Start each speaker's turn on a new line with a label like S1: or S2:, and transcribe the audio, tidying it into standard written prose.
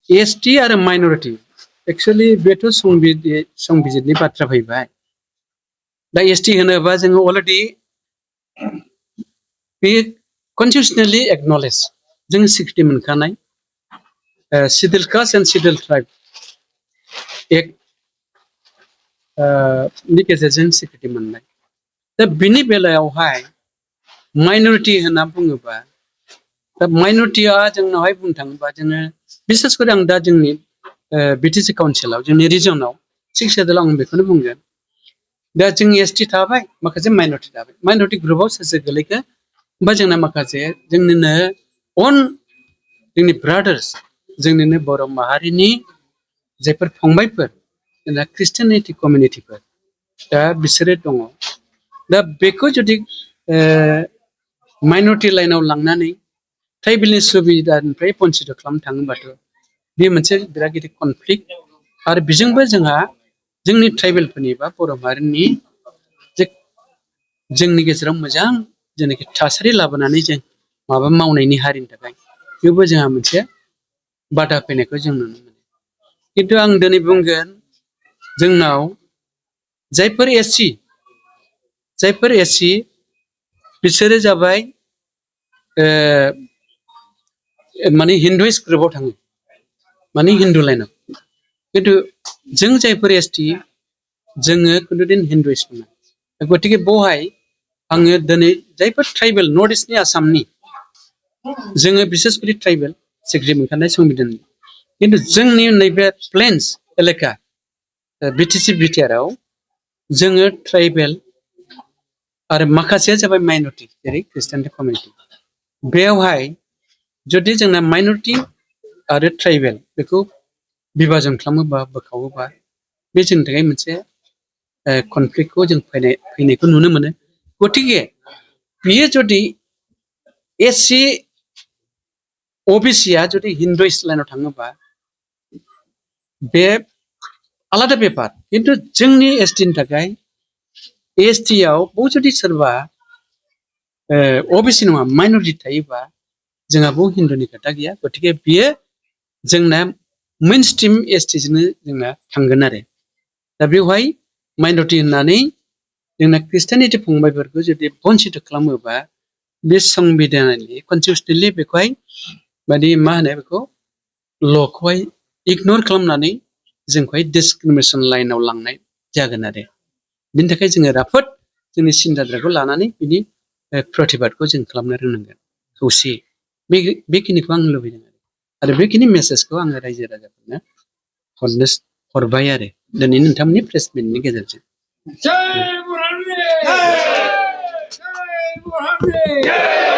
S1: ST आरो minority actually बेथ' संबिजितनि बाथ्रा फैबाय दा एसटी होनोबा जोङो अलरेडि बे कन्स्टिटिउसनेलि एक्नलेज जों स्वीकृति मोनखानाय schedule caste and schedule tribe act नि गेजेरजों स्वीकृति मोननाय दा बिनि बेलायावहाय माइनरिटी होनना बुङोबा दा माइनरिटीया जोंनावहाय बुंनो थाङोबा जोङो बिसेस करे आं दा जोंनि बिटिसि काउन्सिलाव जोंनि रिजनाव 6 शेड्यूल आं बेखौनो बुंगोन दा जोंनि एसटी थाबाय माखासे माइनरिटी थाबाय माइनरिटी ग्रुपआव सोर सोर गोलैखो होमबा जोंना माखासे जोंनिनो अन जोंनि ब्रादार्स जोंनिनो बर' माहारिनि जायफोर फंबायफोर जोंना ख्रिस्टियानिटी कमिउनिटिफोर दा बिसोरो दङ दा बेखौ जुदि माइनरिटी लाइनाव लांनानै ट्राइबेलनि सुबिदानिफ्राय बन्सित खालामनो थाङोबाथ' बे मोनसे बिराद गिदिर कनफ्लिक्ट आरो बेजोंबो जोंहा जोंनि ट्राइबेलफोरनि बा बर' माहारिनि जे जोंनि गेजेराव मोजां जेनाखि थासारि लाबोनानै जों माबा मावनायनि हारिनि थाखाय बेवबो जोंहा मोनसे बादा फैनायखौ जों नुनो मोनो खिन्थु आं दिनै बुंगोन जोंनाव जायफोर एससी बिसोरो जाबाय माने हिन्दुइस्ट ग्रुपआव थाङो माने हिन्दु लाइनाव खिन्थु जों जायफोर एसटी जोङो खुनुदिन हिन्दुइस्ट नङा गतिके बेवहाय आङो दिनै जायफोर ट्राइबेल नर्थ इस्टनि आसामनि जोङो बिसेस करि ट्राइबेल स्वीकृति मोनखानाय संबिधाननि खिन्थु जोंनि नैबे प्लेन्स एलेका बिटिसि बिटिआरआव जोङो ट्राइबेल आरो माखासेया जाबाय माइनरिटी जेरै ख्रिस्टियानिटी कमिउनिटी बेवहाय जुदि जोंना माइनरिटी आरो ट्राइबेल बेखौ बिभाजन खालामोबा बोखावोबा बे जोंनि थाखाय मोनसे कनफ्लिक्टखौ जों फैनायखौ नुनो मोनो गतिके बियो जुदि एससी ओबीसीआ जुदि हिन्दुइस्ट लाइनाव थाङोबा बे आलादा बेपार खिन्थु जोंनि एसटीनि थाखाय एसटीआव बेव जुदि सोरबा ओबीसी नङा माइनरिटी थायोबा जोंहा बेव हिन्दुनि खोथा गैया गतिके बियो जोंना मेन स्ट्रीम एसटीजोंनो जोंना थांगोन आरो दा बेवहाय माइनरिटी होननानै जोंना ख्रिस्टियानिटी फंबायफोरखौ जुदि बन्सित खालामोबा बे संबिधानालि कन्स्टिटिउसनेलि बेखौहाय माने मा होनो बेखौ ल'खौहाय इगनर खालामनानै जोंखौहाय डिसक्रिमिनेसन लाइनाव लांनाय जागोन आरो बिनि थाखाय जोङो राफोद जोंनि सिन्ताधाराखौ लानानै बिनि प्रतिबादखौ जों खालामनो रोंनांगोन खौसेयै बेखिनिखौ आं लुबैदों आरो बेखिनि मेसेजखौ आङो रायजो राजाफोरनो हरबाय आरो दिनै नोंथांमोननि प्रेस मिटनि गेजेरजों जय बर'नि जय